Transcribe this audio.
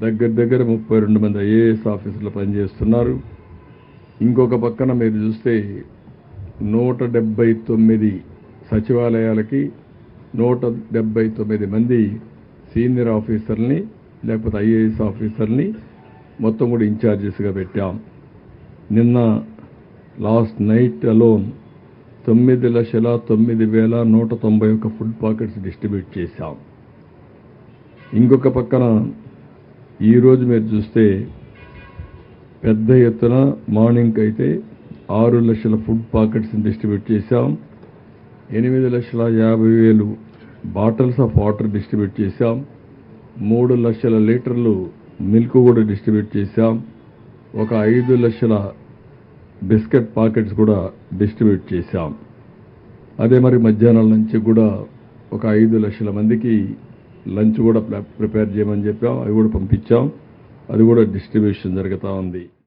దగ్గర దగ్గర 32 మంది ఐఏఎస్ ఆఫీసర్లు పనిచేస్తున్నారు. ఇంకొక పక్కన మీరు చూస్తే 179 సచివాలయాలకి 179 మంది సీనియర్ ఆఫీసర్ని లేకపోతే ఐఏఎస్ ఆఫీసర్ని మొత్తం కూడా ఇన్ఛార్జెస్గా పెట్టాం. నిన్న last night alone 9,09,191 food packets distribute చేశాం. ఇంకొక పక్కన ఈరోజు మీరు చూస్తే పెద్ద ఎత్తున మార్నింగ్ అయితే 6 లక్షల ఫుడ్ పాకెట్స్ డిస్ట్రిబ్యూట్ చేశాం. 8,50,000 బాటిల్స్ ఆఫ్ వాటర్ డిస్ట్రిబ్యూట్ చేశాం. 3 లక్షల లీటర్లు మిల్క్ కూడా డిస్ట్రిబ్యూట్ చేశాం. ఒక 5 లక్షల బిస్కెట్ పాకెట్స్ కూడా డిస్ట్రిబ్యూట్ చేశాం. అదే మరి మధ్యాహ్నం నుంచి కూడా ఒక 5 లక్షల మందికి లంచ్ కూడా ప్రిపేర్ చేయమని చెప్పాం. అవి కూడా పంపించాం. అది కూడా డిస్ట్రిబ్యూషన్ జరుగుతూ ఉంది.